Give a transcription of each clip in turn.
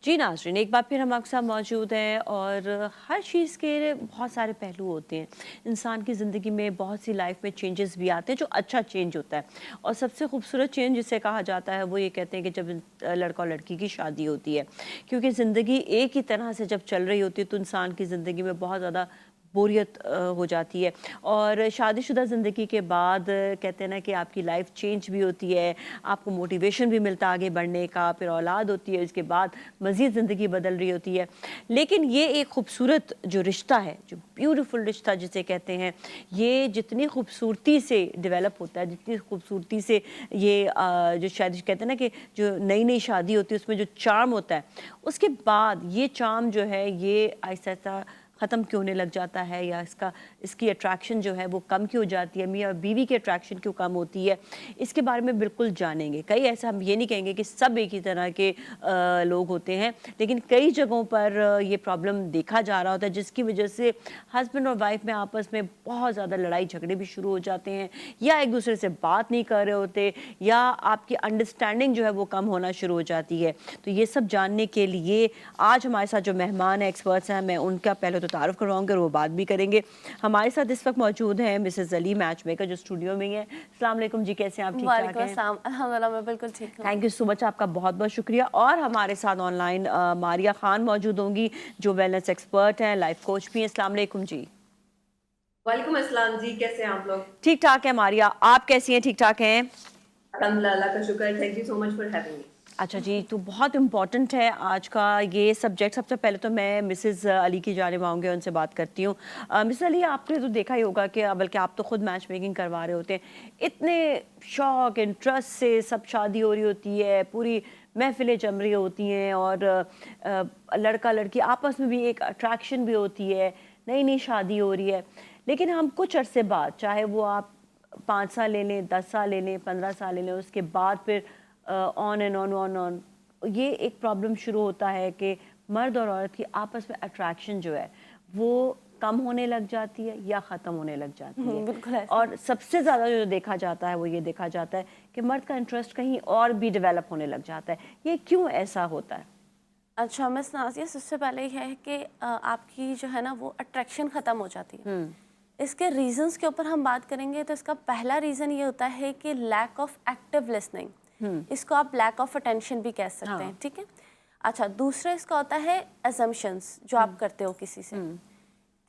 जी नाज़रीन, एक बार फिर हम आपके साथ मौजूद हैं और हर चीज़ के बहुत सारे पहलू होते हैं। इंसान की ज़िंदगी में बहुत सी लाइफ में चेंजेस भी आते हैं जो अच्छा चेंज होता है, और सबसे खूबसूरत चेंज जिसे कहा जाता है वो ये कहते हैं कि जब लड़का और लड़की की शादी होती है, क्योंकि ज़िंदगी एक ही तरह से जब चल रही होती है तो इंसान की ज़िंदगी में बहुत ज़्यादा बोरियत हो जाती है। और शादीशुदा ज़िंदगी के बाद कहते हैं ना कि आपकी लाइफ चेंज भी होती है, आपको मोटिवेशन भी मिलता है आगे बढ़ने का, फिर औलाद होती है, इसके बाद मज़ीद ज़िंदगी बदल रही होती है। लेकिन ये एक खूबसूरत जो रिश्ता है, जो ब्यूटीफुल रिश्ता जिसे कहते हैं, ये जितनी खूबसूरती से डेवलप होता है, जितनी खूबसूरती से ये जो शादी कहते हैं ना कि जो नई नई शादी होती है उसमें जो चार्म होता है, उसके बाद ये चार्म जो है ये आहिस्ता आहिस्ता ख़त्म क्यों होने लग जाता है, या इसकी अट्रैक्शन जो है वो कम क्यों हो जाती है, मियाँ बीवी की अट्रैक्शन क्यों कम होती है, इसके बारे में बिल्कुल जानेंगे। कई ऐसा हम ये नहीं कहेंगे कि सब एक ही तरह के लोग होते हैं, लेकिन कई जगहों पर ये प्रॉब्लम देखा जा रहा होता है, जिसकी वजह से हस्बैंड और वाइफ में आपस में बहुत ज़्यादा लड़ाई झगड़े भी शुरू हो जाते हैं, या एक दूसरे से बात नहीं कर रहे होते, या आपकी अंडरस्टैंडिंग जो है वो कम होना शुरू हो जाती है। तो ये सब जानने के लिए आज हमारे साथ जो मेहमान हैं, एक्सपर्ट्स हैं, मैं उनका पहले तो तारुफ करवाऊंगी और वो बात भी करेंगे। हमारे साथ इस वक्त मौजूद हैं मिसेस अली मैच मेकर जो स्टूडियो में ही है। अस्सलाम वालेकुम जी, कैसे हैं आप? ठीक ठाक हैं? अल्हम्दुलिल्लाह, मैं बिल्कुल ठीक हूँ। थैंक यू सो मच, आपका बहुत बहुत शुक्रिया। और हमारे साथ ऑनलाइन मारिया खान मौजूद होंगी जो वेलनेस एक्सपर्ट हैं, लाइफ कोच भी हैं। अस्सलाम वालेकुम जी। वालेकुम अस्सलाम जी, कैसे हैं आप लोग? ठीक ठाक है मारिया, आप कैसी हैं? ठीक ठाक हैं? अल्हम्दुलिल्लाह, अल्लाह का शुक्र है। Thank you so much for having me. अच्छा जी, तो बहुत इम्पॉर्टेंट है आज का ये सब्जेक्ट। सबसे पहले तो मैं मिसेस अली की जानिब आऊँगी, उनसे बात करती हूँ। मिसेस अली, आपने तो देखा ही होगा कि बल्कि आप तो खुद मैच मेकिंग करवा रहे होते हैं, इतने शौक इंटरेस्ट से सब शादी हो रही होती है, पूरी महफिलें जम रही होती हैं, और लड़का लड़की आपस में भी एक अट्रैक्शन भी होती है, नई नई शादी हो रही है। लेकिन हम कुछ अरसे बाद, चाहे वो आप 5 साल ले लें, 10 साल ले लें, 15 साल ले लें, उसके बाद फिर ऑन एंड ऑन ये एक प्रॉब्लम शुरू होता है कि मर्द और औरत की आपस में अट्रैक्शन जो है वो कम होने लग जाती है या ख़त्म होने लग जाती है। बिल्कुल ऐसा। और सबसे ज़्यादा जो देखा जाता है वो ये देखा जाता है कि मर्द का इंटरेस्ट कहीं और भी डेवलप होने लग जाता है। ये क्यों ऐसा होता है? अच्छा मिस नाज़िया, सबसे पहले ये है कि आपकी जो है ना वो अट्रैक्शन ख़त्म हो जाती है। इसके रीजंस के ऊपर हम बात करेंगे तो इसका पहला रीज़न ये होता है कि लैक ऑफ एक्टिव लिसनिंग। इसको आप लैक ऑफ अटेंशन भी कह सकते हैं, ठीक है। अच्छा, दूसरा इसका होता है assumptions जो आप करते हो किसी से।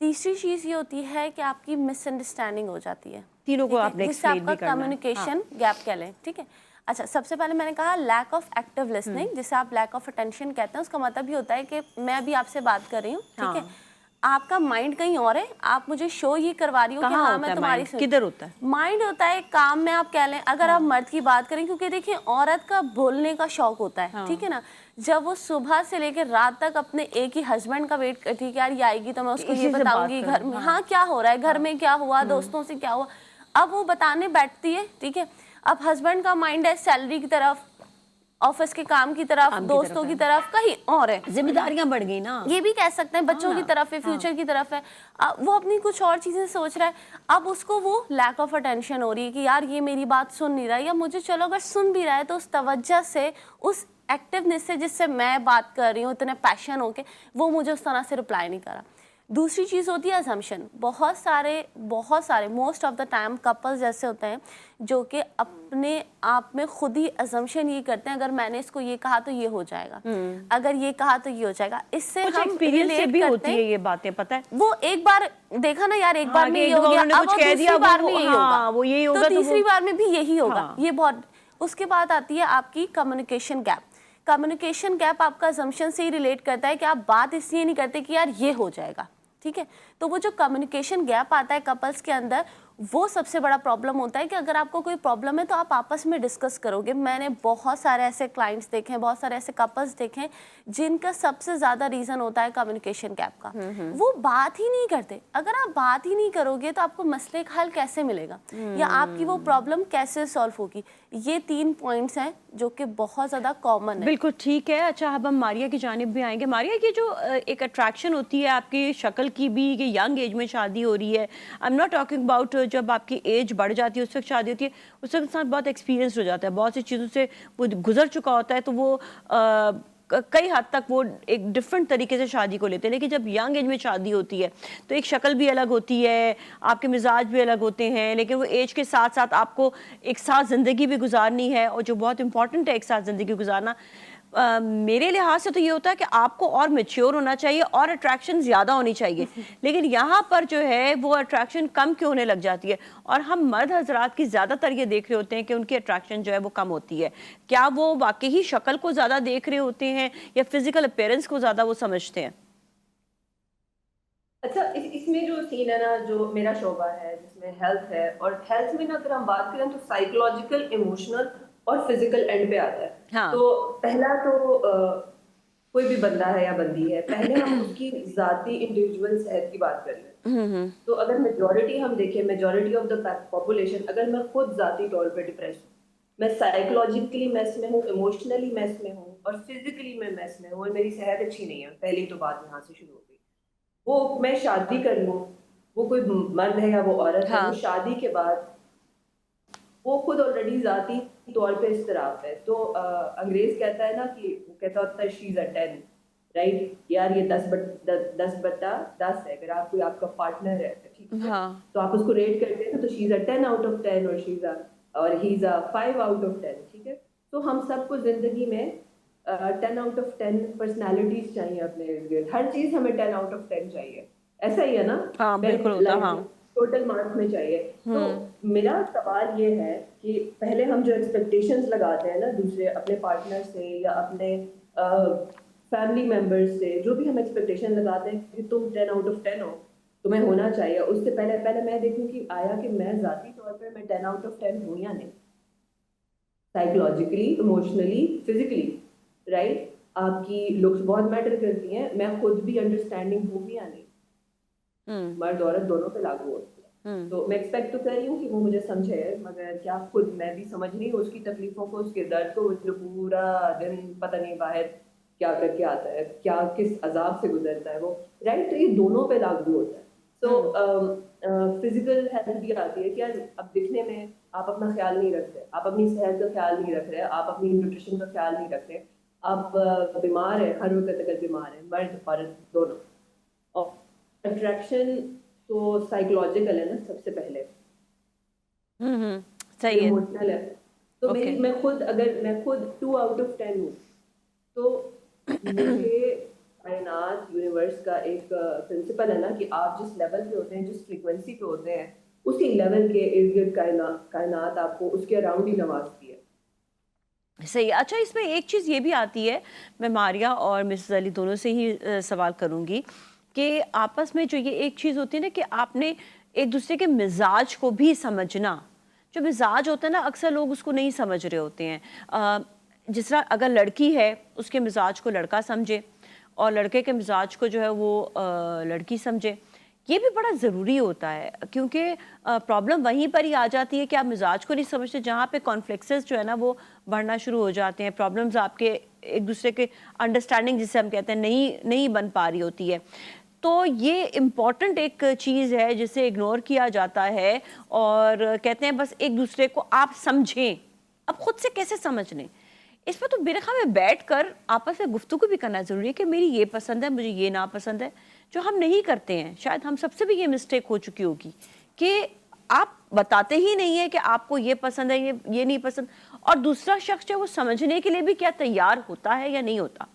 तीसरी चीज़ ये होती है कि आपकी मिसअंडरस्टैंडिंग हो जाती है, तीनों को आपने जिससे एक्सप्लेन आपका भी करना है। कम्युनिकेशन गैप कह लें, ठीक है। अच्छा, सबसे पहले मैंने कहा लैक ऑफ एक्टिव लिसनिंग, जिसे आप लैक ऑफ अटेंशन कहते हैं। उसका मतलब ये होता है कि मैं अभी आपसे बात कर रही हूँ, ठीक है, आपका माइंड कहीं और है, आप मुझे शो ये करवा रही हो कि हाँ मैं तुम्हारी किधर होता है? माइंड होता है काम में, आप कह लें। अगर आप मर्द की बात करें, क्योंकि देखिए औरत का बोलने का शौक होता है, ठीक है ना। जब वो सुबह से लेकर रात तक अपने एक ही हस्बैंड का वेट करती है कि यार ये आएगी तो मैं उसको ये बताऊंगी घर में हाँ क्या हो रहा है, घर में क्या हुआ, दोस्तों से क्या हुआ। अब वो बताने बैठती है, ठीक है। अब हस्बैंड का माइंड है सैलरी की तरफ, ऑफिस के काम की तरफ, दोस्तों की तरफ, कहीं और है। जिम्मेदारियां बढ़ गई ना, ये भी कह सकते हैं, बच्चों की तरफ है, फ्यूचर की तरफ है। वो अपनी कुछ और चीजें सोच रहा है। अब उसको वो लैक ऑफ अटेंशन हो रही है कि यार ये मेरी बात सुन नहीं रहा है, या मुझे चलो अगर सुन भी रहा है तो उस तवज्जो से, उस एक्टिवनेस से जिससे मैं बात कर रही हूँ, इतने पैशन होके वो मुझे उस तरह से रिप्लाई नहीं करा। दूसरी चीज़ होती है असम्पशन। बहुत सारे most of the time couples जैसे होते हैं जो कि अपने आप में खुद ही असम्पशन ये करते हैं, अगर मैंने इसको ये कहा तो ये हो जाएगा, अगर ये कहा तो ये हो जाएगा। इससे हम एक्सपीरियंस से भी होती है ये बातें, पता है। वो एक बार देखा ना यार, एक बार में ये हो गया, अब दूसरी बार में यही होगा, वो यही होगा, तो तीसरी बार में भी यही होगा। ये बहुत। उसके बाद आती है आपकी कम्युनिकेशन गैप। कम्युनिकेशन गैप आपका असम्पशन से ही रिलेट करता है कि आप बात इसलिए नहीं करते कि यार ये हो जाएगा, ठीक है। तो वो जो कम्युनिकेशन गैप आता है कपल्स के अंदर, वो सबसे बड़ा प्रॉब्लम होता है कि अगर आपको कोई प्रॉब्लम है तो आप आपस में डिस्कस करोगे। मैंने बहुत सारे ऐसे क्लाइंट्स देखे हैं, बहुत सारे ऐसे कपल्स देखे हैं जिनका सबसे ज़्यादा रीज़न होता है कम्युनिकेशन गैप का। वो बात ही नहीं करते। अगर आप बात ही नहीं करोगे तो आपको मसले का हल कैसे मिलेगा, या आपकी वो प्रॉब्लम कैसे सॉल्व होगी। ये 3 पॉइंट्स हैं जो कि बहुत ज़्यादा कॉमन है। बिल्कुल ठीक है। अच्छा, अब हम मारिया की जानिब भी आएंगे। मारिया की जो एक अट्रैक्शन होती है आपकी शक्ल की भी, कि यंग एज में शादी हो रही है, I am not talking about जब आपकी एज बढ़ जाती है उस वक्त शादी होती है, उस वक्त इंसान बहुत एक्सपीरियंस हो जाता है, बहुत सी चीज़ों से वो गुजर चुका होता है, तो वो कई हद तक वो एक डिफरेंट तरीके से शादी को लेते हैं, लेकिन जब यंग एज में शादी होती है तो एक शक्ल भी अलग होती है, आपके मिजाज भी अलग होते हैं, लेकिन वो एज के साथ साथ आपको एक साथ ज़िंदगी भी गुजारनी है, और जो बहुत इंपॉर्टेंट है एक साथ ज़िंदगी गुजारना, मेरे लिहाज से तो ये होता है कि आपको और मैच्योर होना चाहिए और अट्रैक्शन ज़्यादा होनी चाहिए, लेकिन यहाँ पर जो है वो अट्रैक्शन कम क्यों होने लग जाती है, और हम मर्द हजरात की ज़्यादातर ये देख रहे होते हैं कि उनकी अट्रैक्शन जो है वो कम होती है। क्या वो वाकई ही शक्ल को ज़्यादा देख रहे होते हैं या फिजिकल अपीयरेंस को ज़्यादा वो समझते हैं? अच्छा, इसमें जो सीन है ना, जो मेरा शोबा है जिसमें हेल्थ है, और हेल्थ में ना अगर हम बात करें तो साइकोलॉजिकल, इमोशनल और फिजिकल एंड पे आता है। हाँ। तो पहला तो कोई भी बंदा है या बंदी है, पहले हम उसकी जाती इंडिविजुअल सेहत की बात करें। तो अगर मेजॉरिटी हम देखें, मेजॉरिटी ऑफ द पॉपुलेशन, अगर मैं खुद जाती तौर पे डिप्रेस हूँ, मैं साइकोलॉजिकली मेस में हूँ, इमोशनली मेस में हूँ और फिजिकली मैं मेस में हूँ, और मेरी सेहत अच्छी नहीं है, पहली तो बात यहाँ से शुरू हो गई। वो मैं शादी कर लूँ, वो कोई मर्द है या वो औरत है, वो शादी के बाद वो खुद ऑलरेडी जाती तौर पे इस्तिराब है। तो अंग्रेज कहता है ना कि वो कहता होता है शी इज अ 10, राइट यार, ये 10/10 है। अगर आप कोई आपका पार्टनर है, ठीक है, तो आप उसको रेट करते हैं तो she is a 10 out of 10 और शी इज अ और he is a 5 out of 10, ठीक है। तो हम सबको जिंदगी में 10 आउट ऑफ 10 पर्सनैलिटीज चाहिए अपने इर्द गिर्द, हर चीज हमें 10 आउट ऑफ 10 चाहिए, ऐसा ही है ना? हाँ, बिल्कुल होता है, हाँ। टोटल मार्क्स में चाहिए। तो मेरा सवाल ये है कि पहले हम जो एक्सपेक्टेशंस लगाते हैं ना दूसरे अपने पार्टनर से या अपने फैमिली मेंबर्स से, जो भी हम एक्सपेक्टेशन लगाते हैं कि तुम 10 आउट ऑफ 10 हो, तुम्हें होना चाहिए, उससे पहले मैं देखूं कि आया कि मैं जाती तौर पर मैं 10 आउट ऑफ 10 हूँ या नहीं, साइकोलॉजिकली, इमोशनली, फिजिकली, राइट। आपकी लुक्स बहुत मैटर करती हैं, मैं खुद भी अंडरस्टैंडिंग हूँ या नहीं, मर्द औरत दोनों पे लागू होती है। तो मैं एक्सपेक्ट तो कर रही हूँ कि वो मुझे समझे, मगर क्या खुद मैं भी समझ रही हूँ उसकी तकलीफों को, उसके दर्द को, जो पूरा दिन पता नहीं बाहर क्या करके आता है, क्या किस अजाब से गुजरता है वो, राइट। तो ये दोनों पे लागू होता है। तो फिजिकल हेल्थ भी आती है कि यार अब दिखने में आप अपना ख्याल नहीं रखते, आप अपनी सेहत का ख्याल नहीं रख रहे, आप अपनी न्यूट्रिशन का ख्याल नहीं रख रहे, आप बीमार है, हर वक्त अगर बीमार है, मर्द औरत दोनों। और अट्रैक्शन तो साइकोलॉजिकल है ना सबसे पहले, सही है, इमोशनल है। तो मैं खुद 2 आउट ऑफ 10 हूँ, तो मुझे कायनात, यूनिवर्स का एक प्रिंसिपल है ना कि आप जिस लेवल पे होते हैं, जिस फ्रीक्वेंसी पे होते हैं, उसी लेवल के इर्द गिर्द कायनात आपको उसके अराउंड ही नवाजती है। सही है। अच्छा, इसमें एक चीज़ ये भी आती है, मैं मारिया और मिसेस अली दोनों से ही सवाल करूँगी कि आपस में जो ये एक चीज़ होती है ना कि आपने एक दूसरे के मिजाज को भी समझना, जो मिजाज होता है ना अक्सर लोग उसको नहीं समझ रहे होते हैं। जिस तरह अगर लड़की है उसके मिजाज को लड़का समझे और लड़के के मिजाज को जो है वो लड़की समझे, ये भी बड़ा ज़रूरी होता है, क्योंकि प्रॉब्लम वहीं पर ही आ जाती है कि आप मिजाज को नहीं समझते, जहाँ पे कॉन्फ्लिक्ट्स जो है ना वो बढ़ना शुरू हो जाते हैं, प्रॉब्लम्स आपके एक दूसरे के अंडरस्टैंडिंग जिसे हम कहते हैं नहीं बन पा रही होती है। तो ये इम्पॉर्टेंट एक चीज़ है जिसे इग्नोर किया जाता है, और कहते हैं बस एक दूसरे को आप समझें। अब खुद से कैसे समझ लें? इस पर तो मेरे ख्याल में बैठ कर आपस में गुफ्तगू भी करना ज़रूरी है कि मेरी ये पसंद है, मुझे ये नापसंद है, जो हम नहीं करते हैं। शायद हम सबसे भी ये मिस्टेक हो चुकी होगी कि आप बताते ही नहीं है कि आपको ये पसंद है, ये नहीं पसंद, और दूसरा शख्स जो है वो समझने के लिए भी क्या तैयार होता है या नहीं होता।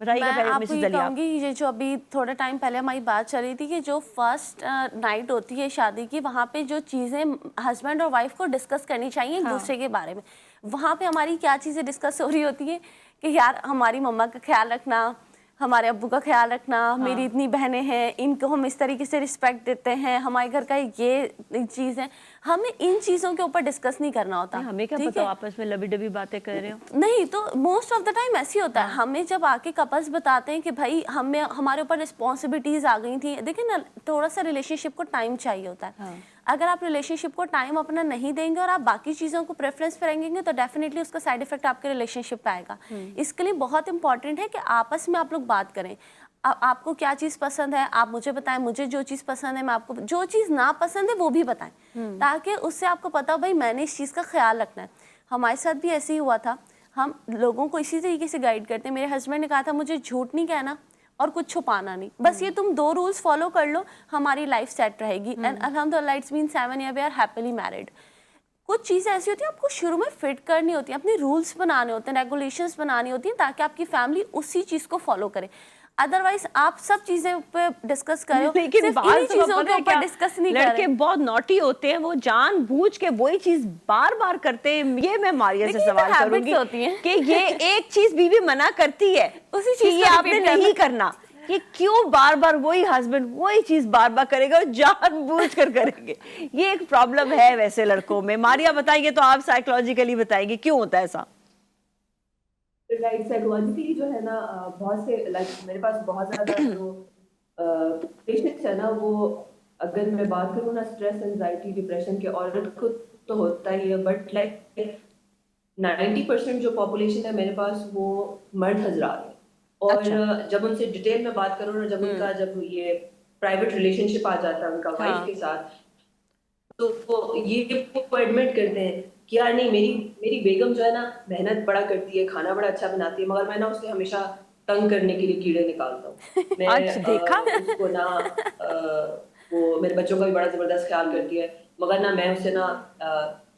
मैं आपको ये कहूँगी, ये जो अभी थोड़ा टाइम पहले हमारी बात चल रही थी कि जो फर्स्ट नाइट होती है शादी की, वहाँ पे जो चीज़ें हस्बैंड और वाइफ को डिस्कस करनी चाहिए एक दूसरे के बारे में, वहाँ पे हमारी क्या चीज़ें डिस्कस हो रही होती है कि यार हमारी मम्मा का ख्याल रखना, हमारे अब्बू का ख्याल रखना, मेरी इतनी बहनें हैं, इनको हम इस तरीके से रिस्पेक्ट देते हैं, हमारे घर का ये चीज़ है। हमें इन चीज़ों के ऊपर डिस्कस नहीं करना होता। हमें क्या पता आपस में लबी डबी बातें कर रहे हो। नहीं, तो मोस्ट ऑफ द टाइम ऐसे ही होता है। हमें जब आके कपल्स बताते हैं कि भाई हमें हमारे ऊपर रिस्पॉन्सिबिलिटीज़ आ गई थी, देखिए ना, थोड़ा सा रिलेशनशिप को टाइम चाहिए होता है। अगर आप रिलेशनशिप को टाइम अपना नहीं देंगे और आप बाकी चीज़ों को प्रेफरेंस पे रहेंगे तो डेफिनेटली उसका साइड इफेक्ट आपके रिलेशनशिप पे आएगा। इसके लिए बहुत इंपॉर्टेंट है कि आपस में आप लोग बात करें। आपको क्या चीज़ पसंद है आप मुझे बताएं, मुझे जो चीज़ पसंद है मैं आपको, जो चीज़ ना पसंद है वो भी बताएं, ताकि उससे आपको पता हो भाई मैंने इस चीज़ का ख्याल रखना है। हमारे साथ भी ऐसे ही हुआ था। हम लोगों को इसी तरीके से गाइड करते हैं। मेरे हस्बैंड ने कहा था मुझे झूठ नहीं कहना और कुछ छुपाना नहीं, बस ये तुम 2 रूल्स फॉलो कर लो, हमारी लाइफ सेट रहेगी। एंड अल्हम्दुलिल्लाह it's been 7 year we are happily married. कुछ चीज़ें ऐसी होती हैं आपको शुरू में फिट करनी होती है, अपने रूल्स बनाने होते हैं, रेगुलेशंस बनानी होती हैं, ताकि आपकी फैमिली उसी चीज़ को फॉलो करे। अदरवाइज आप सब चीज़ें पे डिस्कस कर रहे हो, लेकिन सिर्फ बात इन्हीं तो चीज़ों पता के है ऊपर क्या, डिस्कस नहीं कर रहे। लड़के बहुत नॉटी होते हैं, वो जानबूझ के वही चीज बार बार करते हैं। ये मैं मारिया से देखिए, ये तो सवाल habits करूंगी होती हैं। कि ये एक चीज बीवी मना करती है उसी कि चीज़ ये को आपने repeat नहीं करना, ये क्यों बार बार वही हस्बैंड वही चीज बार बार करेगा और जानबूझ कर करेंगे। ये एक प्रॉब्लम है वैसे लड़कों में। मारिया बताएंगे तो आप साइकोलॉजिकली बताएंगे क्यों होता है ऐसा। राइट, साइकोलॉजिकली जो है ना, बहुत से लाइक मेरे पास बहुत ज्यादा जो पेशेंट्स है ना, वो अगर मैं बात करूँ ना स्ट्रेस, एंजाइटी, डिप्रेशन के, औरत को तो होता ही है, बट लाइक 90% जो पॉपुलेशन है मेरे पास वो मर्द हजरात है। और अच्छा। जब उनसे डिटेल में बात करूँ ना, जब उनका जब ये प्राइवेट रिलेशनशिप आ जाता है उनका वाइफ हाँ। के साथ, तो वो एडमिट करते हैं कि यार नहीं, मेरी मेरी बेगम जो है ना मेहनत बड़ा करती है, खाना बड़ा अच्छा बनाती है, मगर मैं ना उसे हमेशा तंग करने के लिए कीड़े निकालता हूँ। मैं आज देखा। उसको ना वो मेरे बच्चों का भी बड़ा जबरदस्त ख्याल करती है, मगर ना मैं उसे ना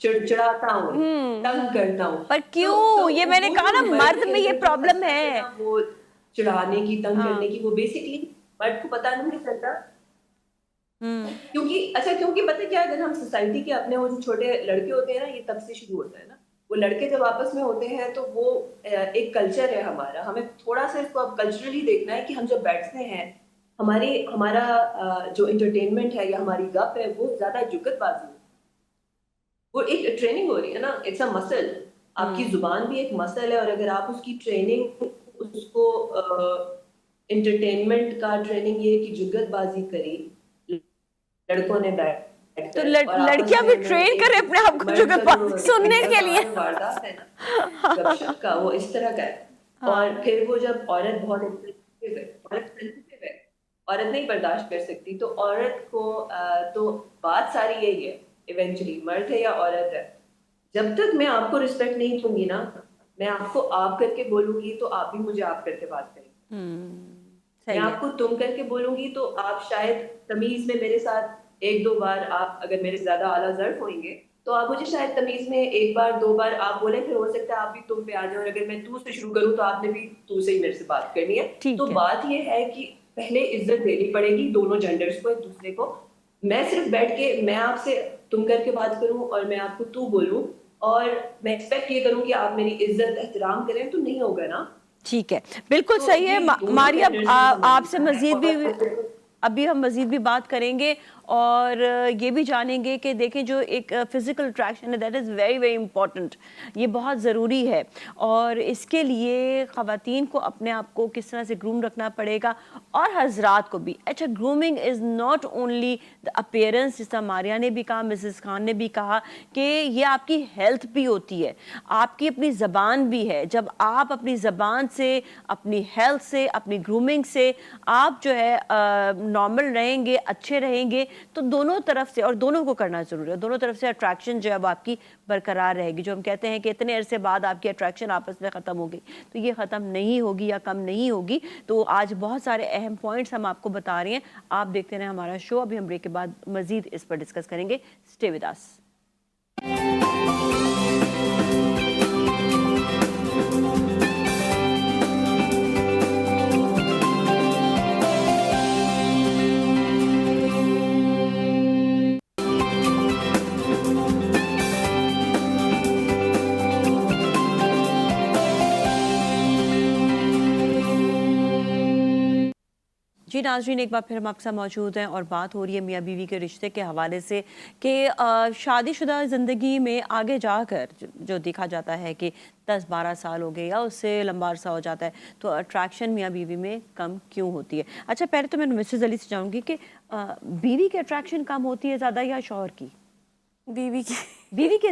चिड़चिड़ाता हूँ, तंग करता हूँ। पर तो क्यों, ये मैंने वो कहा जो ना, मर्द मर्द के में ये अंदर जो प्रॉब्लम हसरत है। ना, वो चिढ़ाने की, तंग हाँ। करने की, वो बेसिकली मर्द को पता नहीं चलता। हम्म। क्योंकि पता है क्या, अगर हम सोसाइटी के अपने वो जो छोटे लड़के होते हैं ना, ये तब से शुरू होता है ना, वो लड़के जब आपस में होते हैं तो वो एक कल्चर है हमारा, हमें थोड़ा सा इसको अब कल्चरली देखना है कि हम जब बैठते हैं, हमारा जो इंटरटेनमेंट है या हमारी गप है, वो ज्यादा जुगतबाजी है। वो एक ट्रेनिंग हो रही है ना, इट्स अ मसल। आपकी जुबान भी एक मसल है, और अगर आप उसकी ट्रेनिंग, उसको इंटरटेनमेंट का ट्रेनिंग ये कि जुगतबाजी करी लड़कों ने तो बैठकर, और आपस लड़कियां भी में ट्रेन एक करें अपने आप को मर्द जुगत का बात जो सुनने के लिए। वारदात है ना, गपशप का, वो इस तरह का है। और फिर वो जब औरत बहुत सेंसिटिव है, औरत नहीं बर्दाश्त कर सकती, तो औरत को तो बात सारी यही है, इवेंचुअली मर्द है या औरत है, जब तक मैं आपको रिस्पेक्ट नहीं दूंगी ना, मैं आपको आप करके बोलूंगी तो आप भी मुझे आप करके बात करेंगे। मैं सही है। आपको तुम करके बोलूंगी तो आप शायद तमीज में मेरे साथ 1-2 बार, आप अगर मेरे से ज्यादा आला ज़र्फ होंगे तो आप मुझे शायद तमीज में 1 बार 2 बार आप बोले, फिर हो सकता है आप भी तुम पे आ जाए, और अगर मैं तू से शुरू करूं तो आपने भी तू से ही मेरे से बात करनी है। ठीक तो है। बात ये है कि पहले इज्जत देनी पड़ेगी दोनों जेंडर्स को, एक दूसरे को। मैं सिर्फ बैठ के मैं आपसे तुम करके बात करूं और मैं आपको तू बोलूं, और मैं एक्सपेक्ट ये करूं कि आप मेरी इज्जत एहतराम करें, तो नहीं होगा ना। ठीक है, बिल्कुल तो सही है। ये दोनों मारिया, genders में आपसे समझना है। मजीद भी और अभी हम मजीद भी बात करेंगे, और ये भी जानेंगे कि देखें जो एक फिज़िकल अट्रैक्शन है, that is very very important, ये बहुत ज़रूरी है। और इसके लिए ख़वातीन को अपने आप को किस तरह से ग्रूम रखना पड़ेगा, और हजरात को भी। अच्छा, grooming is not only the appearance, जिस तरह मारिया ने भी कहा, मिसेस खान ने भी कहा, कि ये आपकी हेल्थ भी होती है, आपकी अपनी ज़बान भी है। जब आप अपनी ज़बान से, अपनी हेल्थ से, अपनी ग्रूमिंग से आप जो है नॉर्मल रहेंगे, अच्छे रहेंगे, तो दोनों तरफ से, और दोनों को करना ज़रूरी है, दोनों तरफ से अट्रैक्शन जो है वो आपकी बरकरार रहेगी। जो हम कहते हैं कि इतने अरसे बाद आपकी अट्रैक्शन आपस में ख़त्म हो गई, तो ये ख़त्म नहीं होगी या कम नहीं होगी। तो आज बहुत सारे अहम पॉइंट्स हम आपको बता रहे हैं। आप देखते रहें हमारा शो। अभी हम ब्रेक के बाद मज़ीद इस पर डिस्कस करेंगे। Stay with us. जी नाज़रीन, एक बार फिर हम आपके साथ मौजूद हैं, और बात हो रही है मियाँ बीवी के रिश्ते के हवाले से कि शादीशुदा ज़िंदगी में आगे जाकर जो देखा जाता है कि 10-12 साल हो गए या उससे लंबा अरसा हो जाता है, तो अट्रैक्शन मियाँ बीवी में कम क्यों होती है? अच्छा, पहले तो मैं मिसेस अली से चाहूँगी कि बीवी की अट्रैक्शन कम होती है ज़्यादा या शौहर की? बीवी की। बीवी के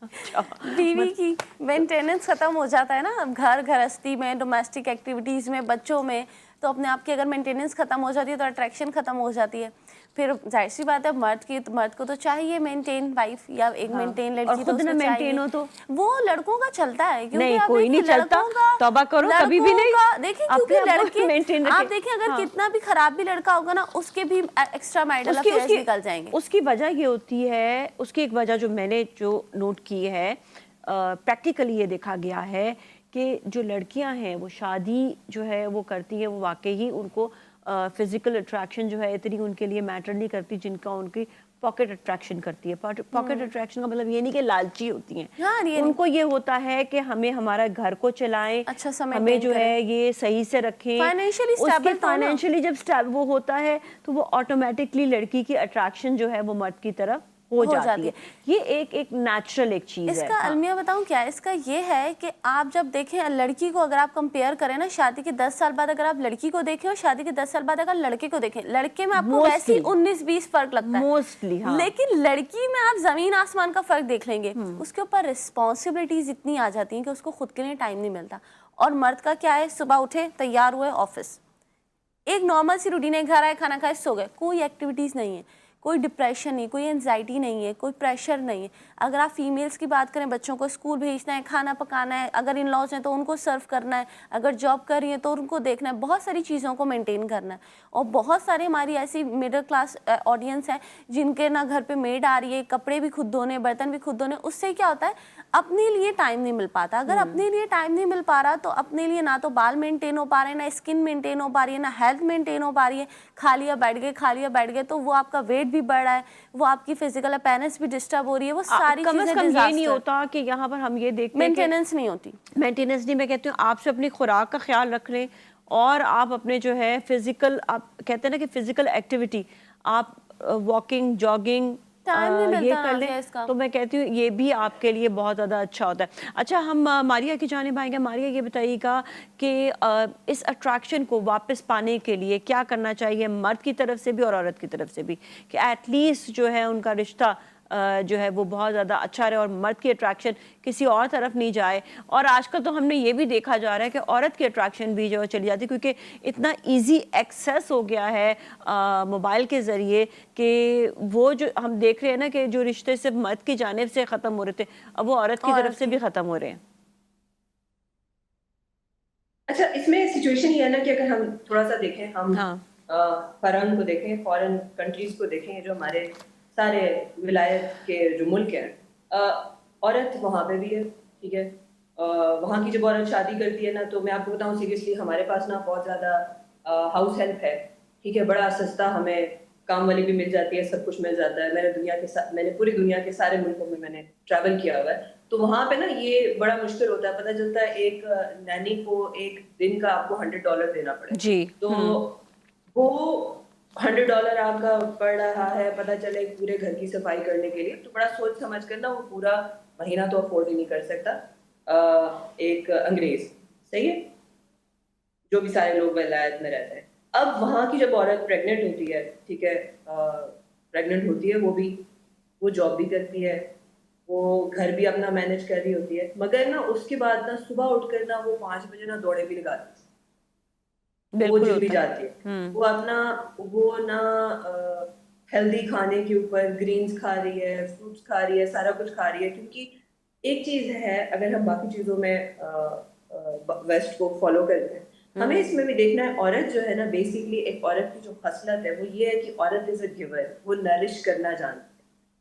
अच्छा, बीवी की मेंटेनेंस खत्म हो जाता है ना, अब घर गृहस्थी में, डोमेस्टिक एक्टिविटीज़ में, बच्चों में, तो अपने आप की अगर मेंटेनेंस खत्म हो जाती है तो अट्रैक्शन खत्म हो जाती है। फिर जाहिर सी बात है मर्द को तो चाहिए मेंटेन वाइफ या एक मेंटेन लड़की, और खुद ना मेंटेन हो तो वो लड़कों का चलता है, क्योंकि नहीं आप कोई नहीं देखिए चलता, लड़कों तौबा करो कभी भी नहीं, देखिए अपने क्योंकि आप को लड़के maintain आप रखें। देखिए अगर हाँ। कितना भी खराब भी लड़का होगा ना, उसके भी एक्स्ट्रा मैरिटल अफेयर्स निकल जाएंगे। उसकी वजह ये होती है, उसकी एक वजह जो मैंने जो नोट की है, प्रैक्टिकली ये देखा गया है कि जो लड़कियां हैं वो शादी जो है वो करती है, वो वाकई ही उनको फिजिकल अट्रैक्शन जो है इतनी उनके लिए मैटर नहीं करती जिनका उनकी पॉकेट अट्रैक्शन करती है। पॉकेट अट्रैक्शन का मतलब ये नहीं कि लालची होती हैं, हाँ, ये उनको ये होता है कि हमें हमारा घर को चलाएं, अच्छा सा हमें maintain जो है ये सही से रखें, Financially उसके stable तो ना। फाइनेंशियली जब स्टेबल वो होता है तो वो ऑटोमेटिकली लड़की की अट्रैक्शन जो है वो मर्द की तरफ हो जाती है। ये एक नेचुरल एक चीज है। इसका अलमिया बताऊं क्या है, इसका ये है कि आप जब देखें लड़की को, अगर आप कंपेयर करें ना शादी के 10 साल बाद, अगर आप लड़की को देखें और शादी के 10 साल बाद अगर लड़के को देखें, लड़के में आपको वैसे ही 19-20 फर्क लगता है मोस्टली, हाँ। लेकिन लड़की में आप जमीन आसमान का फर्क देख लेंगे। उसके ऊपर रिस्पॉन्सिबिलिटीज इतनी आ जाती हैं कि उसको खुद के लिए टाइम नहीं मिलता। और मर्द का क्या है, सुबह उठे, तैयार हुए, ऑफिस, एक नॉर्मल सी रूटीन है, घर आए, खाना खाए, सो गए, कोई एक्टिविटीज नहीं है, कोई डिप्रेशन नहीं, कोई एंजाइटी नहीं है, कोई प्रेशर नहीं है। अगर आप फीमेल्स की बात करें, बच्चों को स्कूल भेजना है, खाना पकाना है, अगर इन लॉज हैं तो उनको सर्व करना है, अगर जॉब कर रही है तो उनको देखना है, बहुत सारी चीज़ों को मेंटेन करना है। और बहुत सारे हमारी ऐसी मिडिल क्लास ऑडियंस है जिनके ना घर पे मेड आ रही है, कपड़े भी खुद धोने, बर्तन भी खुद धोने, उससे क्या होता है अपने लिए टाइम नहीं मिल पाता। अगर अपने लिए टाइम नहीं मिल पा रहा तो अपने लिए ना तो बाल मेंटेन हो पा रहे हैं, ना स्किन मेंटेन हो पा रही है, ना हेल्थ मेंटेन हो पा रही है, खा लिया बैठ गए, खा लिया बैठ गए, तो वो आपका वेट भी बढ़ रहा है, वो आपकी फिजिकल अपीयरेंस भी डिस्टर्ब हो रही है, वो सारी कम से चीजें कम ये नहीं डिजास्टर, होता कि यहाँ पर हम ये देखते हैं मेंटेनेंस नहीं होती। मेंटेनेंस नहीं, मैं कहती हूँ आपसे अपनी खुराक का ख्याल रख लें और आप अपने जो है फिजिकल, आप कहते हैं ना कि फिजिकल एक्टिविटी, आप वॉकिंग, जॉगिंग टाइम नहीं ये मिलता कर ना लें इसका। तो मैं कहती हूँ ये भी आपके लिए बहुत ज़्यादा अच्छा होता है। अच्छा, हम मारिया की जानिब आएंगे। मारिया, ये बताइएगा कि इस अट्रैक्शन को वापस पाने के लिए क्या करना चाहिए मर्द की तरफ से भी और औरत की तरफ से भी, कि एटलीस्ट जो है उनका रिश्ता जो है वो बहुत ज़्यादा अच्छा रहे और मर्द की अट्रैक्शन किसी और तरफ नहीं जाए। और आजकल तो हमने ये भी देखा जा रहा है कि औरत की अट्रैक्शन भी जो है चली जाती है, क्योंकि इतना इजी एक्सेस हो गया है मोबाइल के ज़रिए कि वो जो हम देख रहे हैं ना कि जो रिश्ते सिर्फ मर्द की जानिब से ख़त्म हो रहे थे, अब वो औरत की तरफ से भी ख़त्म हो रहे हैं। अच्छा, इसमें सिचुएशन ये है ना कि अगर हम थोड़ा सा देखें, हम हाँ। फॉरेन को देखें, फॉरेन कंट्रीज को देखें, जो हमारे सारे विलायत के जो मुल्क हैं, औरत वहाँ पे भी है, ठीक है। वहाँ की जब औरत शादी करती है ना, तो मैं आपको बताऊँ सीरियसली, हमारे पास ना बहुत ज़्यादा हाउस हेल्प है, ठीक है, बड़ा सस्ता हमें काम वाली भी मिल जाती है, सब कुछ मिल जाता है। मैंने पूरी दुनिया के सारे मुल्कों में मैंने ट्रैवल किया हुआ है, तो वहाँ पे ना ये बड़ा मुश्किल होता है। पता चलता है एक नैनी को एक दिन का आपको $100 देना पड़े, जी। तो वो $100 आपका पड़ रहा है, पता चले पूरे घर की सफाई करने के लिए, तो बड़ा सोच समझ कर ना वो पूरा महीना तो अफोर्ड ही नहीं कर सकता एक अंग्रेज, सही है, जो भी सारे लोग विलायत में रहते हैं। अब वहाँ की जब औरत प्रेग्नेंट होती है, ठीक है, प्रेग्नेंट होती है, वो जॉब भी करती है, वो घर भी अपना मैनेज कर रही होती है, मगर ना उसके बाद ना सुबह उठकर ना वो 5 बजे ना दौड़े भी लगाती है, वो जिम भी जाती है, वो अपना वो ना हेल्दी खाने के ऊपर ग्रीन्स खा रही है, फ्रूट्स खा रही है, सारा कुछ खा रही है। क्योंकि एक चीज है, अगर हम बाकी चीजों में वेस्ट को फॉलो करते हैं, हमें इसमें भी देखना है, औरत जो है ना, बेसिकली एक औरत की जो खसलत है वो ये है कि औरत इज अ गिवर, वो नरिश करना जानती है।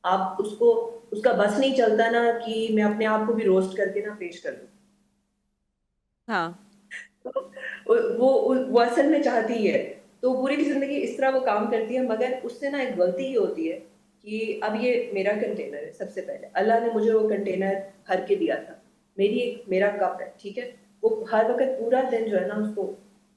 आप उसका बस नहीं चलता ना कि मैं अपने आप को भी रोस्ट करके ना पेश कर दूं। हाँ। वो असल में चाहती है, तो पूरी की जिंदगी इस तरह वो काम करती है, मगर उससे ना एक गलती ही होती है कि अब ये मेरा कंटेनर है, सबसे पहले अल्लाह ने मुझे वो कंटेनर भर के दिया था, मेरा कप है, ठीक है, वो हर वक्त पूरा दिन जो है ना उसको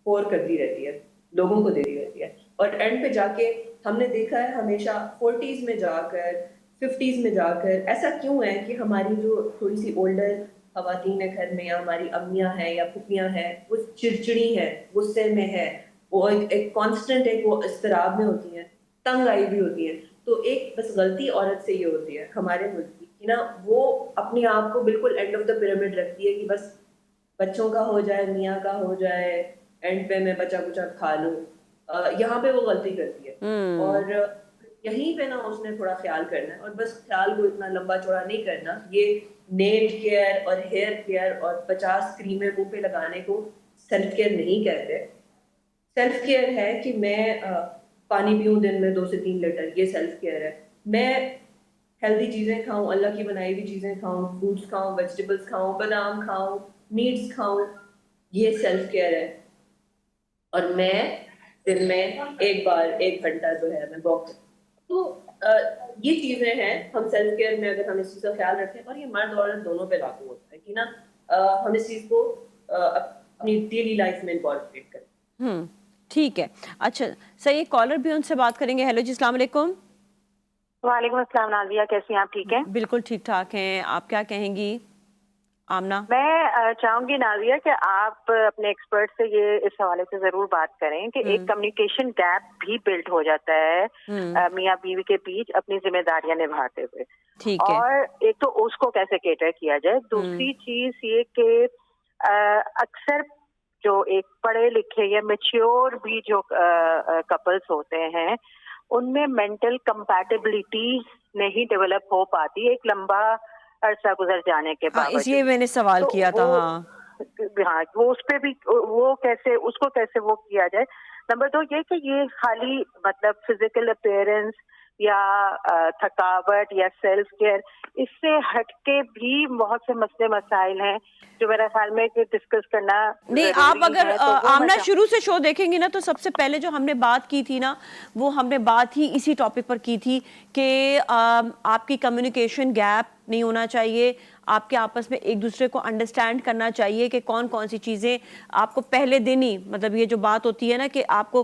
पोर करती रहती है, लोगों को देती रहती है, और एंड पे जाके हमने देखा है हमेशा 40s में जाकर 50s में जाकर ऐसा क्यों है कि हमारी जो थोड़ी सी ओल्डर खवातीन है घर में, या हमारी अम्मियाँ हैं या फुफियाँ हैं, वो चिड़चिड़ी है, गुस्से में है, वो एक कांस्टेंट एक वो इस्तराब में होती हैं, तंग आई भी होती हैं। तो एक बस गलती औरत से ये होती है हमारे मुल्क की कि ना वो अपने आप को बिल्कुल एंड ऑफ द पिरामिड रखती है कि बस बच्चों का हो जाए, मियाँ का हो जाए, एंड पे मैं बचा कुचा खा लूँ। यहाँ पे वो गलती करती है। और یہیں پہ نا اس نے تھوڑا خیال کرنا ہے, اور بس خیال کو اتنا لمبا چوڑا نہیں کرنا. یہ نیل کیئر اور ہیئر کیئر اور 50 کریمیں منہ پہ لگانے کو سیلف کیئر نہیں کہتے. سیلف کیئر ہے کہ میں پانی پیوں دن میں 2 سے 3 لیٹر, یہ سیلف کیئر ہے. میں ہیلدی چیزیں کھاؤں, اللہ کی بنائی ہوئی چیزیں کھاؤں, فروٹس کھاؤں, ویجیٹیبلس کھاؤں, بادام کھاؤں, میٹس کھاؤں, یہ سیلف کیئر ہے. اور میں دن میں ایک بار 1 گھنٹہ جو ہے میں واک کروں. تو یہ چیزیں ہیں ہم سیلف کیئر میں اگر ہم اس چیز کا خیال رکھیں, اور یہ مرد عورت دونوں پہ لاگو ہوتا ہے کہ نا ہم اس چیز کو اپنی ڈیلی لائف میں انکارپوریٹ کریں. ٹھیک ہے. اچھا صحیح, کالر بھی ان سے بات کریں گے. ہیلو جی, السلام علیکم. وعلیکم السلام نازیہ, کیسی ہیں آپ؟ ٹھیک ہیں؟ بالکل ٹھیک ٹھاک ہیں. آپ کیا کہیں گی آمنہ؟ میں چاہوں گی نازیہ کہ آپ اپنے ایکسپرٹ سے یہ اس حوالے سے ضرور بات کریں کہ ایک کمیونیکیشن گیپ بھی بلڈ ہو جاتا ہے میاں بیوی کے بیچ اپنی ذمہ داریاں نبھاتے ہوئے. ٹھیک ہے. اور ایک تو اس کو کیسے کیٹر کیا جائے, دوسری چیز یہ کہ اکثر جو ایک پڑھے لکھے یا میچیور بھی جو کپلس ہوتے ہیں ان میں مینٹل کمپیٹیبلٹی نہیں ڈیولپ ہو پاتی ایک لمبا عرصہ گزر جانے کے باوجود. اس لیے میں نے سوال کیا تھا. ہاں, وہ اس پہ بھی وہ کیسے اس کو کیسے وہ کیا جائے. نمبر 2 یہ کہ یہ خالی مطلب فزیکل اپیئرنس یا تھکاوٹ یا سیلف کیئر, اس سے ہٹ کے بھی بہت سے مسئلے مسائل ہیں جو میرے خیال میں ڈسکس کرنا نہیں. آپ اگر آمنہ شروع سے شو دیکھیں گی نا تو سب سے پہلے جو ہم نے بات کی تھی نا وہ ہم نے بات ہی اسی ٹاپک پر کی تھی کہ آپ کی کمیونیکیشن گیپ نہیں ہونا چاہیے, آپ کے آپس میں ایک دوسرے کو انڈرسٹینڈ کرنا چاہیے کہ کون کون سی چیزیں آپ کو پہلے دن ہی, مطلب یہ جو بات ہوتی ہے نا کہ آپ کو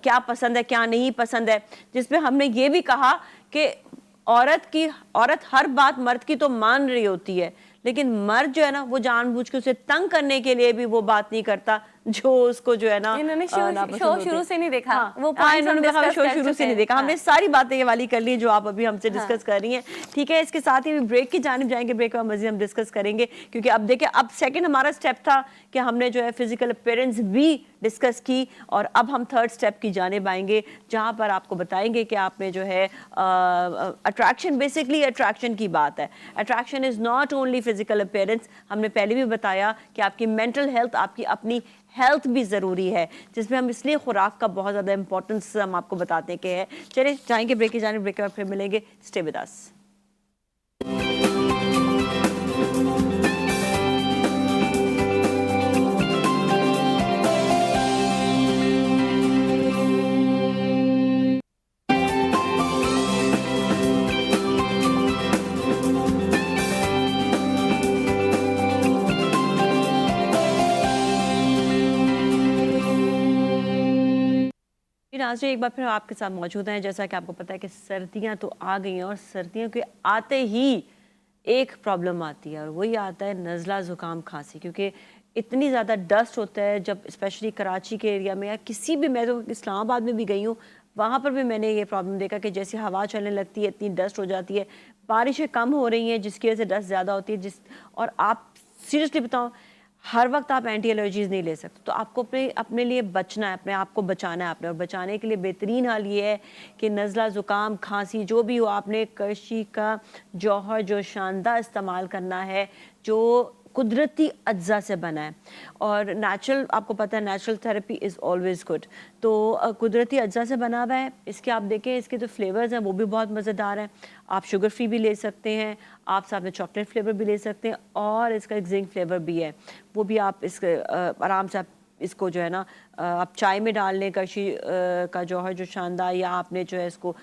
کیا پسند ہے کیا نہیں پسند ہے, جس میں ہم نے یہ بھی کہا کہ عورت ہر بات مرد کی تو مان رہی ہوتی ہے, لیکن مرد جو ہے نا وہ جان بوجھ کے اسے تنگ کرنے کے لیے بھی وہ بات نہیں کرتا جو اس کو جو ہے نا انہوں نے شو شروع سے نہیں دیکھا. وہ شو شروع سے نہیں دیکھا. ہم نے ساری باتیں یہ والی کر لی جو آپ ابھی ہم سے ڈسکس کر رہی ہیں. ٹھیک ہے, اس کے ساتھ ہی بریک کی جانب جائیں گے, بریک کا مزید ہم ڈسکس کریں گے کیونکہ اب دیکھیں اب سیکنڈ ہمارا سٹیپ تھا کہ ہم نے جو ہے فزیکل اپیرنس بھی ڈسکس کی, اور اب ہم تھرڈ سٹیپ کی جانب آئیں گے جہاں پر آپ کو بتائیں گے کہ آپ نے جو ہے اٹریکشن, بیسکلی اٹریکشن کی بات ہے. Attraction is not only physical appearance, ہم نے پہلے بھی بتایا کہ آپ کی مینٹل ہیلتھ, آپ کی اپنی ہیلتھ بھی ضروری ہے, جس میں ہم اس لیے خوراک کا بہت زیادہ امپورٹنس ہم آپ کو بتاتے کہ ہے. چلیں جائیں گے بریک کی جانب, بریک کے بعد پھر ملیں گے. Stay with us. ناظرین ایک بار پھر آپ کے ساتھ موجود ہیں. جیسا کہ آپ کو پتا ہے کہ سردیاں تو آ گئی ہیں, اور سردیوں کے آتے ہی ایک پرابلم آتی ہے, اور وہی آتا ہے نزلہ زکام کھانسی, کیونکہ اتنی زیادہ ڈسٹ ہوتا ہے. جب اسپیشلی کراچی کے ایریا میں یا کسی بھی, میں تو اسلام آباد میں بھی گئی ہوں, وہاں پر بھی میں نے یہ پرابلم دیکھا کہ جیسے ہوا چلنے لگتی ہے اتنی ڈسٹ ہو جاتی ہے. بارشیں کم ہو رہی ہیں جس کی وجہ سے ڈسٹ زیادہ ہوتی ہے, اور آپ سیریسلی بتاؤں ہر وقت آپ اینٹی الرجیز نہیں لے سکتے. تو آپ کو اپنے لیے بچنا ہے, اپنے آپ کو بچانا ہے آپ نے, اور بچانے کے لیے بہترین حال یہ ہے کہ نزلہ زکام کھانسی جو بھی ہو, آپ نے کرشی کا جوہر جو شاندار استعمال کرنا ہے جو قدرتی اجزاء سے بنا ہے. اور نیچرل, آپ کو پتہ ہے natural therapy is always good. تو قدرتی اجزاء سے بنا ہوا ہے. اس کے آپ دیکھیں اس کے جو فلیورز ہیں وہ بھی بہت مزیدار ہیں. آپ شوگر فری بھی لے سکتے ہیں, آپ ساتھ میں چاکلیٹ فلیور بھی لے سکتے ہیں, اور اس کا ایک زنک فلیور بھی ہے, وہ بھی آپ اس آرام سے اس کو جو ہے نا آپ چائے میں ڈال لیں. کرشی کا جوہر جو شاندار, یا آپ نے جو ہے اس کو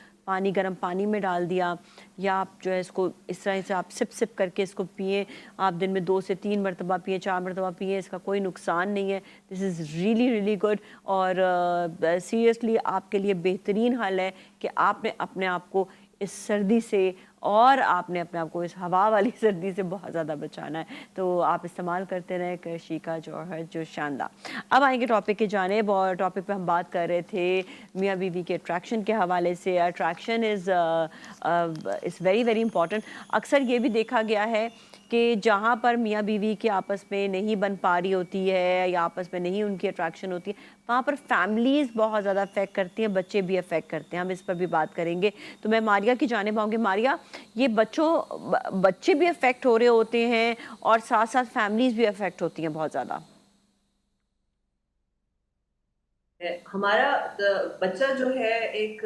گرم پانی میں ڈال دیا, یا آپ جو ہے اس کو اس طرح سے آپ سپ سپ کر کے اس کو پئیں. آپ دن میں 2 سے 3 مرتبہ پئیں, 4 مرتبہ پئیں, اس کا کوئی نقصان نہیں ہے. دس از ریئلی ریئلی گڈ, اور سیریسلی آپ کے لیے بہترین حل ہے کہ آپ نے اپنے آپ کو اس سردی سے اور آپ نے اپنے آپ کو اس ہوا والی سردی سے بہت زیادہ بچانا ہے. تو آپ استعمال کرتے رہیں کرشی کا جوہر جو شاندار. اب آئیں گے ٹاپک کی جانب, اور ٹاپک پہ ہم بات کر رہے تھے میاں بیوی کے اٹریکشن کے حوالے سے. Attraction is very very important. اکثر یہ بھی دیکھا گیا ہے کہ جہاں پر میاں بیوی کے آپس میں نہیں بن پا رہی ہوتی ہے یا آپس میں نہیں ان کی اٹریکشن ہوتی ہے, وہاں پر فیملیز بہت زیادہ افیکٹ کرتی ہیں, بچے بھی افیکٹ کرتے ہیں. ہم اس پر بھی بات کریں گے. تو میں ماریہ کی جانب آؤں گی. ماریہ, یہ بچے بھی افیکٹ ہو رہے ہوتے ہیں اور ساتھ ساتھ فیملیز بھی افیکٹ ہوتی ہیں بہت زیادہ. ہمارا بچہ جو ہے ایک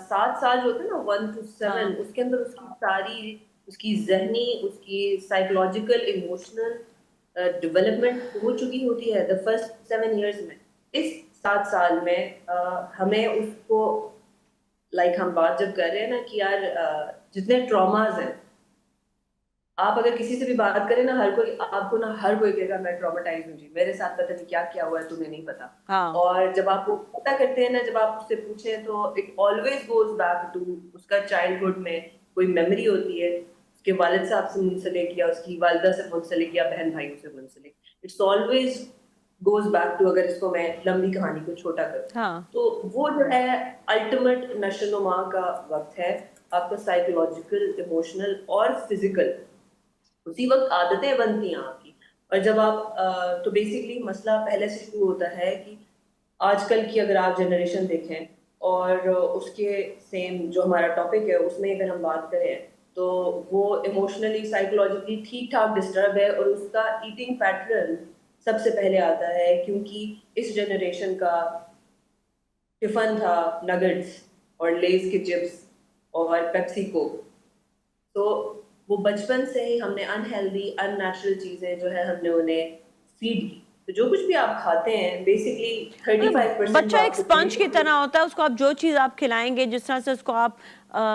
7 سال جو ہوتا ہے نا 1 to 7, اس کے اندر اس کی ساری اس کی ذہنی, اس کی سائیکولوجیکل, ایموشنل ڈیولپمنٹ ہو چکی ہوتی ہے the first 7 years میں. اس 7 سال میں ہمیں اس کو ہم بات جب کر رہے ہیں نا کہ یار جتنے ٹراماز ہیں, آپ اگر کسی سے بھی بات کریں نا, آپ کو نا ہر کوئی کہے گا میں ٹرامیٹائز ہوں جی, میرے ساتھ پتہ نہیں کیا کیا ہوا ہے تمہیں نہیں پتا. اور جب آپ کو پتہ کرتے ہیں نا, جب آپ اس سے پوچھیں تو it always goes back to اس کا چائلڈہڈ میں کوئی میموری ہوتی ہے, اس کے والد صاحب سے منسلک یا اس کی والدہ سے منسلک یا بہن بھائیوں سے منسلک. It's always goes back to, اگر اس کو میں لمبی کہانی کو چھوٹا کروں تو وہ جو ہے الٹیمیٹ نشو و نما کا وقت ہے آپ کا, سائیکولوجیکل, ایموشنل اور فزیکل. اسی وقت عادتیں بنتی ہیں آپ کی. اور جب آپ تو بیسکلی مسئلہ پہلے سے شروع ہوتا ہے کہ آج کل کی اگر آپ جنریشن دیکھیں اور اس کے سیم جو ہمارا ٹاپک ہے اس میں اگر ہم بات کریں تو وہ ایموشنلی سائیکولوجیکلی ٹھیک ٹھاک ڈسٹرب ہے, اور اس کا ایٹنگ پیٹرن سب سے پہلے آتا ہے کیونکہ اس جنریشن کا ٹفن تھا نگٹس اور لیز کے چپس اور پیپسی کو. تو وہ بچپن سے ہی ہم نے انہیلدی ان نیچرل چیزیں جو ہے ہم نے انہیں فیڈ کی. تو جو کچھ بھی آپ کھاتے ہیں بیسکلی 35% بچہ ایک اسپنج کی طرح ہوتا ہے, اس کو آپ جو چیز آپ کھلائیں گے, جس طرح سے اس کو آپ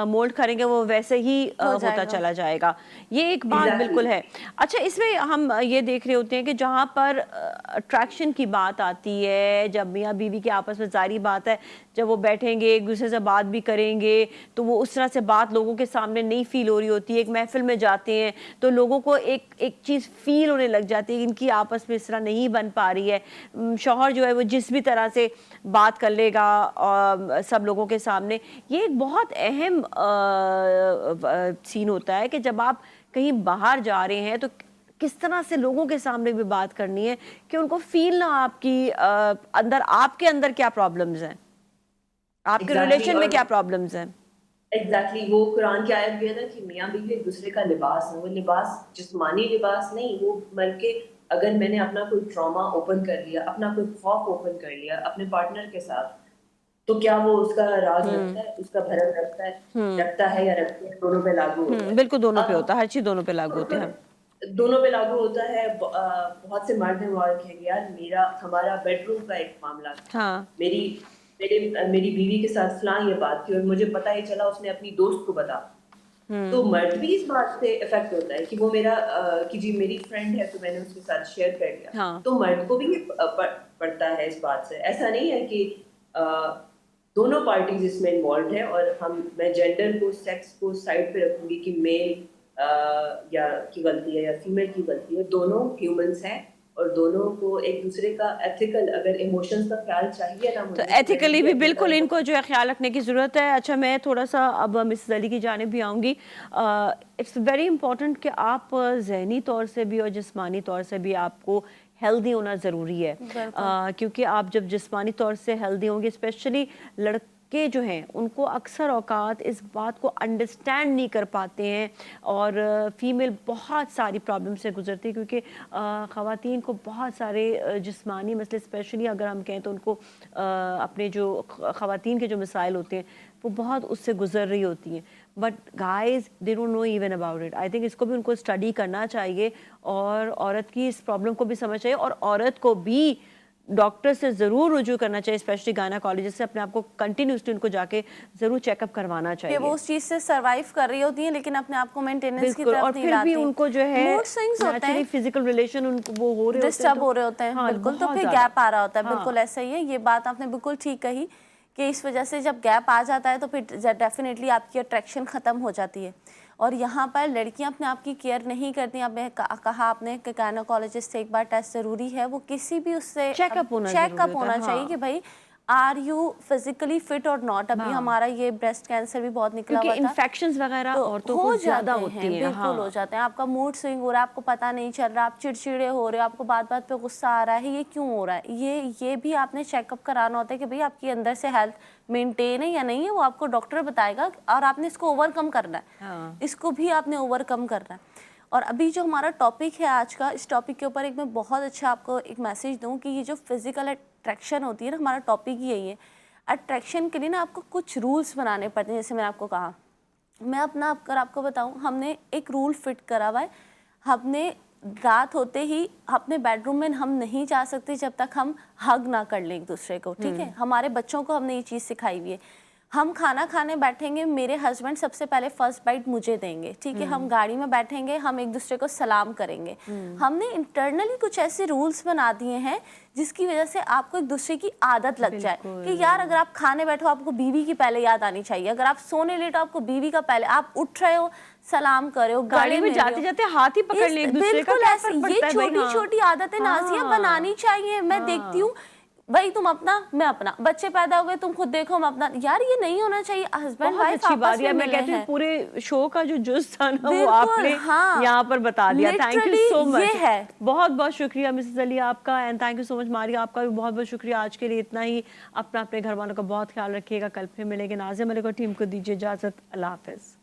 مولڈ کریں گے, وہ ویسے ہی ہوتا چلا جائے گا. یہ ایک بات بالکل ہے. اچھا, اس میں ہم یہ دیکھ رہے ہوتے ہیں کہ جہاں پر اٹریکشن کی بات آتی ہے, جب میاں بیوی کے آپس میں ظاہری بات ہے جب وہ بیٹھیں گے ایک دوسرے سے بات بھی کریں گے تو وہ اس طرح سے بات لوگوں کے سامنے نہیں فیل ہو رہی ہوتی ہے. ایک محفل میں جاتے ہیں تو لوگوں کو ایک چیز فیل ہونے لگ جاتی ہے ان کی آپس میں اس طرح نہیں بن پا رہی ہے. شوہر جو ہے وہ جس بھی طرح سے بات کر لے گا سب لوگوں کے سامنے. یہ ایک بہت اہم سین ہوتا ہے کہ جب آپ کہیں باہر جا رہے ہیں تو کس طرح سے لوگوں کے سامنے بھی بات کرنی ہے کہ ان کو فیل نہ آپ کی آپ کے اندر کیا پرابلمز ہیں, آپ کے ریلیشن میں کیا پرابلمز ہیں. ایگزیکٹلی وہ قرآن کی آیت بھی ہے نا کہ میاں بیوی ایک دوسرے کا لباس ہے. وہ لباس جسمانی لباس نہیں, وہ بلکہ اگر میں نے اپنا کوئی ٹراما اوپن کر لیا, اپنا کوئی خوف اوپن کر لیا اپنے پارٹنر کے ساتھ, تو کیا وہ اس کا راز رکھتا ہے, اس کا بھرم رکھتا ہے یا رکھتے ہیں, دونوں پہ لاگو ہوتا ہے. بالکل دونوں پہ ہوتا ہے, ہر چیز دونوں پہ لاگو ہوتی ہے. دونوں پہ لاگو ہوتا ہے. بہت سے مرد ہیں وہ کہیں گے یار ہمارا بیڈ روم کا ایک معاملہ تھا, میری بیوی کے ساتھ فلاں یہ بات تھی اور مجھے پتہ ہی چلا, اس نے اپنی دوست کو بتا. تو مرد بھی اس بات سے افیکٹ ہوتا ہے کہ وہ میرا کہ جی میری فرینڈ ہے تو میں نے اس کے ساتھ شیئر کر لیا. تو مرد کو بھی پڑتا ہے اس بات سے. ایسا نہیں ہے کہ دونوں پارٹیز اس میں انوالوڈ ہیں, اور میں جینڈر کو, سیکس کو سائڈ پہ رکھوں گی کہ میل یا کی غلطی ہے یا فیمیل کی غلطی ہے. دونوں ہیومنس ہیں اور دونوں کو ایک دوسرے کا ایتھیکل, اگر ایموشنز کا خیال چاہیے نا تو ایتھیکلی بھی بالکل ان کو جو ہے خیال رکھنے کی ضرورت ہے. اچھا, میں تھوڑا سا اب مسز علی کی جانب بھی آؤں گی. اٹس ویری امپورٹنٹ کہ آپ ذہنی طور سے بھی اور جسمانی طور سے بھی آپ کو ہیلدی ہونا ضروری ہے, کیونکہ آپ جب جسمانی طور سے ہیلدی ہوں گے, اسپیشلی لڑکے جو ہیں ان کو اکثر اوقات اس بات کو انڈرسٹینڈ نہیں کر پاتے ہیں, اور فیمیل بہت ساری پرابلم سے گزرتی ہے کیونکہ خواتین کو بہت سارے جسمانی مسئلے, اسپیشلی اگر ہم کہیں تو ان کو اپنے جو خواتین کے جو مسائل ہوتے ہیں وہ بہت اس سے گزر رہی ہوتی ہیں. But guys they don't know even about it. I think اس کو بھی ان کو اسٹڈی کرنا چاہیے اور عورت کی اس پرابلم کو بھی سمجھ چاہیے, اور عورت کو بھی ڈاکٹر سے ضرور رجوع کرنا چاہیے, اسپیشلی گائناکالوجسٹ سے, اپنے آپ کو کنٹینیوسلی ان کو جا کے ضرور چیک اپ کروانا چاہیے. وہ اس چیز سے سروائیو کر رہی ہوتی ہیں لیکن اپنے آپ کو مینٹیننس کی بالکل, طرف اور نہیں پھر لاتی. بھی ان کو جو ہے موڈ سوئنگز ہوتے ہیں, فزیکل ریلیشن ان کو وہ ہو رہے ڈسٹرب ہو رہے ہوتے ہیں. بالکل, تو پھر گیپ آ رہا ہوتا ہے. بالکل ایسا ہی ہے, یہ بات آپ نے بالکل ٹھیک کہی کہ اس وجہ سے جب گیپ آ جاتا ہے تو پھر ڈیفینیٹلی آپ کی اٹریکشن ختم ہو جاتی ہے. اور یہاں پر لڑکیاں اپنے آپ کی کیئر نہیں کرتی. اب میں کہا آپ نے کہ گائنوکالوجسٹ سے ایک بار ٹیسٹ ضروری ہے, وہ کسی بھی اس سے چیک اپ ہونا چاہیے کہ بھائی آر یو فزیکلی فٹ اور ناٹ. ابھی ہمارا یہ بریسٹ کینسر بھی بہت نکلا ہوا تھا, انفیکشنز وغیرہ عورتوں کو زیادہ ہوتی ہیں. بالکل ہو جاتے ہیں. آپ کا موڈ سوئنگ ہو رہا ہے, آپ کو پتہ نہیں چل رہا, آپ چڑچڑے ہو رہے ہو, آپ کو بات بات پہ غصہ آ رہا ہے, یہ کیوں ہو رہا ہے؟ یہ بھی آپ نے چیک اپ کرانا ہوتا ہے کہ بھئی آپ کی اندر سے ہیلتھ مینٹین ہے یا نہیں ہے, وہ آپ کو ڈاکٹر بتائے گا, اور آپ نے اس کو اوور کم کرنا ہے. اس کو بھی آپ نے اوور کم کرنا ہے. اور ابھی جو ہمارا ٹاپک ہے آج کا, اس ٹاپک کے اوپر ایک میں بہت اچھا آپ کو ایک میسج دوں کہ یہ جو فزیکل اٹریکشن ہوتی ہے نا, ہمارا ٹاپک ہی یہی ہے. اٹریکشن کے لیے نا آپ کو کچھ رولس بنانے پڑتے ہیں. جیسے میں نے آپ کو کہا, میں اپنا اگر آپ کو بتاؤں, ہم نے ایک رول فٹ کرا ہوا ہے. ہم نے رات ہوتے ہی اپنے بیڈ روم میں ہم نہیں جا سکتے جب تک ہم ہگ نہ کر لیں ایک دوسرے کو, ٹھیک ہے. ہمارے بچوں کو ہم نے یہ چیز سکھائی ہوئی ہے. ہم کھانا کھانے بیٹھیں گے, میرے ہسبینڈ سب سے پہلے فرسٹ بائٹ مجھے دیں گے, ٹھیک ہے. ہم گاڑی میں بیٹھیں گے, ہم ایک دوسرے کو سلام کریں گے. ہم نے انٹرنلی کچھ ایسے رولس بنا دیے ہیں جس کی وجہ سے آپ کو ایک دوسرے کی عادت لگ جائے کہ یار اگر آپ کھانے بیٹھو آپ کو بیوی کی پہلے یاد آنی چاہیے, اگر آپ سونے لیٹو آپ کو بیوی کا پہلے, آپ اٹھ رہے ہو سلام کرے ہو, گاڑی میں جاتے جاتے ہاتھ ہی پکڑ لیں ایک دوسرے کا. بالکل ایسے. یہ چھوٹی چھوٹی عادتیں نازیہ بنانی چاہیے. میں دیکھتی ہوں بھائی تم اپنا میں اپنا, بچے پیدا ہو گئے تم خود دیکھو ہم اپنا. یار یہ نہیں ہونا چاہیے. ہسبینڈ وائف آپس میں میں کہتی ہوں پورے شو کا جو جز تھا نا وہ آپ نے یہاں پر بتا دیا. تھینک یو سو مچ. بہت بہت شکریہ مسز علی آپ کا, اینڈ تھینک یو سو مچ ماریہ آپ کا بھی بہت بہت شکریہ. آج کے لیے اتنا ہی. اپنے گھر والوں کا بہت خیال رکھیے گا. کل پھر ملیں گے. ناظم علی کو ٹیم کو دیجیے اجازت. اللہ حافظ.